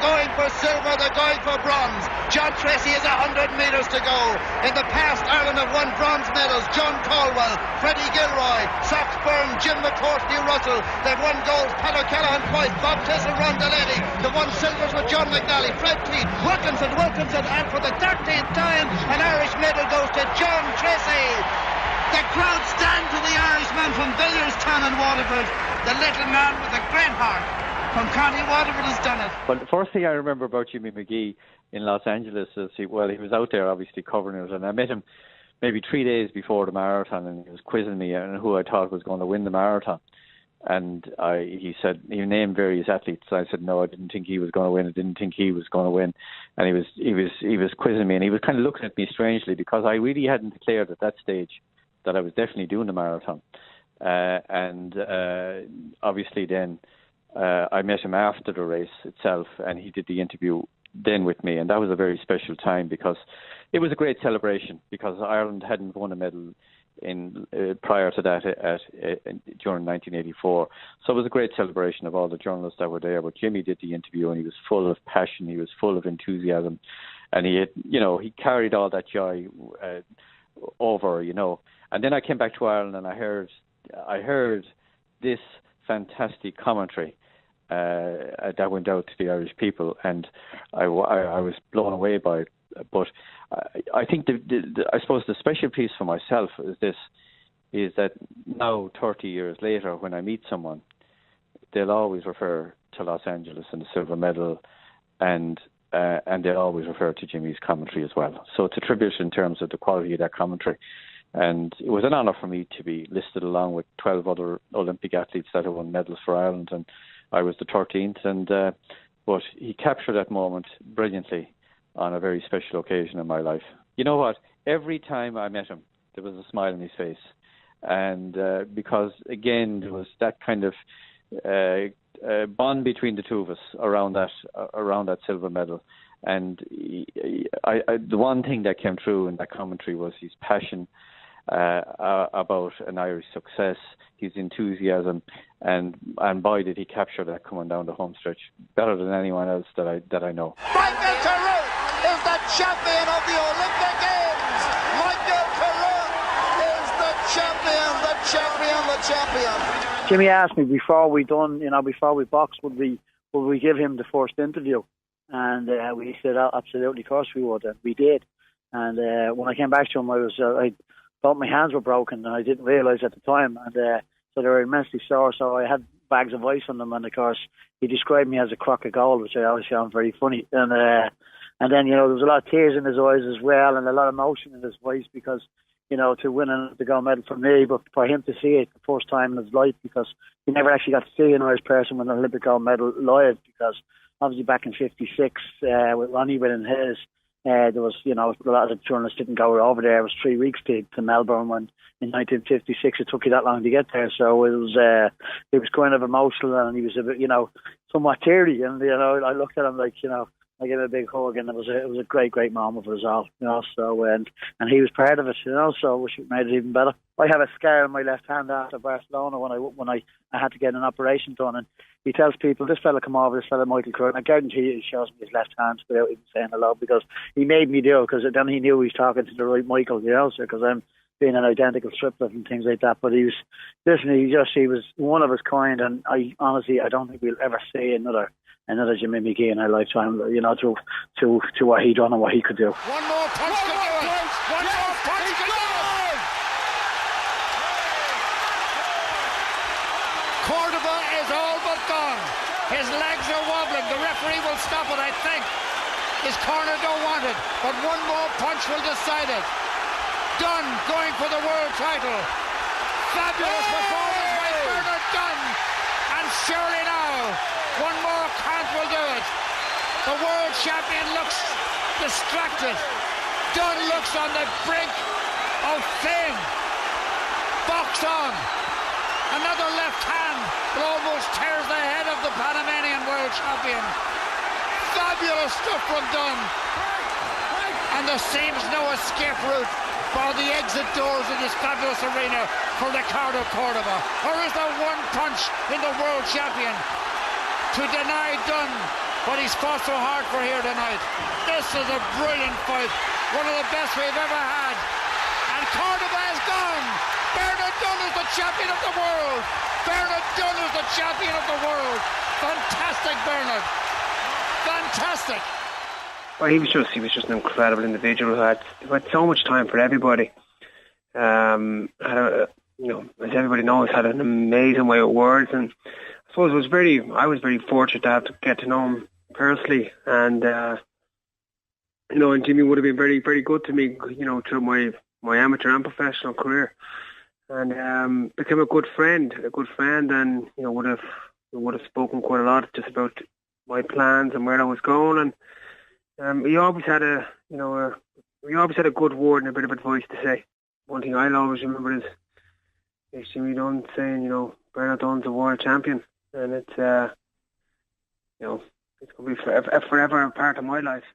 They're going for silver, they're going for bronze. John Treacy has 100 metres to go. In the past, Ireland have won bronze medals. John Caldwell, Freddie Gilroy, Sox Byrne, Jim McCourt, New Russell. They've won golds, Pat O'Callaghan twice, Bob Tissell, Ron Delaney. They've won silvers with John McNally, Fred Teague, Wilkinson, and for the 13th time, an Irish medal goes to John Treacy. The crowd stand to the Irishman from Billiardstown and Waterford. The little man with a great heart from County Waterford has done it. Well, the first thing I remember about Jimmy Magee in Los Angeles is he was out there obviously covering it, and I met him maybe 3 days before the marathon, and he was quizzing me on who I thought was going to win the marathon. And he said, he named various athletes. I said, no, I didn't think he was going to win. I didn't think he was going to win. And he was quizzing me, and he was kind of looking at me strangely because I really hadn't declared at that stage that I was definitely doing the marathon. Obviously then I met him after the race itself, and he did the interview then with me, and that was a very special time because it was a great celebration because Ireland hadn't won a medal in prior to that during 1984. So it was a great celebration of all the journalists that were there. But Jimmy did the interview, and he was full of passion, he was full of enthusiasm, and he carried all that joy over, And then I came back to Ireland, and I heard this fantastic commentary that went out to the Irish people, and I was blown away by it. But I think I suppose the special piece for myself is that now 30 years later, when I meet someone, they'll always refer to Los Angeles and the silver medal, and they'll always refer to Jimmy's commentary as well. So it's a tribute in terms of the quality of that commentary. And it was an honour for me to be listed along with 12 other Olympic athletes that have won medals for Ireland, and I was the 13th. But he captured that moment brilliantly on a very special occasion in my life. You know what? Every time I met him, there was a smile on his face. And because, again, there was that kind of bond between the two of us around that silver medal. And the one thing that came through in that commentary was his passion about an Irish success, his enthusiasm, and boy did he capture that coming down the home stretch better than anyone else that I know. Michael Carruth is the champion of the Olympic Games. Michael Carruth is the champion. Jimmy asked me before we boxed, would we give him the first interview? And we said, oh, absolutely, of course we would. And we did. And when I came back to him, I thought my hands were broken, and I didn't realise at the time. And so they were immensely sore. So I had bags of ice on them. And of course, he described me as a crock of gold, which I always found very funny. And then, there was a lot of tears in his eyes as well, and a lot of emotion in his voice because, to win the gold medal for me, but for him to see it the first time in his life, because he never actually got to see an Irish person win an Olympic gold medal live, because obviously back in '56, with Ronnie winning his, there was, a lot of the journalists didn't go over there. It was 3 weeks to Melbourne when in 1956 it took you that long to get there. So it was kind of emotional, and he was a bit, somewhat teary. And I looked at him like, I gave him a big hug, and it was a great moment for us all, So and he was part of it, So which made it even better. I have a scar on my left hand after Barcelona when I had to get an operation done, and he tells people, this fella Michael Carruth, I guarantee you he shows me his left hand without even saying hello, because he made me do it, because then he knew he was talking to the right Michael, because I'm being an identical striplet and things like that. But he was one of his kind, and I don't think we'll ever see another Jimmy Magee in our lifetime, to what he done and what he could do. One more punch to do it. One more punch to do it. Cordova is all but gone. His legs are wobbling. The referee will stop it, I think. His corner don't want it, but one more punch will decide it. Dunne going for the world title. Fabulous performance by Bernard Dunne. And surely now, one more count will do it. The world champion looks distracted. Dunne looks on the brink of fame. Box on. Another left hand that almost tears the head of the Panamanian world champion. Fabulous stuff from Dunne. And there seems no escape route for the exit doors of this fabulous arena for Ricardo Cordova. Or is there one punch in the world champion to deny Dunne what he's fought so hard for here tonight. This is a brilliant fight, one of the best we've ever had. And Carruth has gone. Bernard Dunne is the champion of the world. Bernard Dunne is the champion of the world. Fantastic, Bernard. Fantastic. Well, he was just an incredible individual who had so much time for everybody. As everybody knows, had an amazing way of words, and I suppose I was very fortunate to get to know him personally, and and Jimmy would have been very, very good to me, through my amateur and professional career, and became a good friend, and would have spoken quite a lot just about my plans and where I was going, and he always had a good word and a bit of advice to say. One thing I'll always remember is Jimmy Dunne saying, Bernard Dunne's a world champion, and it's going to be forever a part of my life.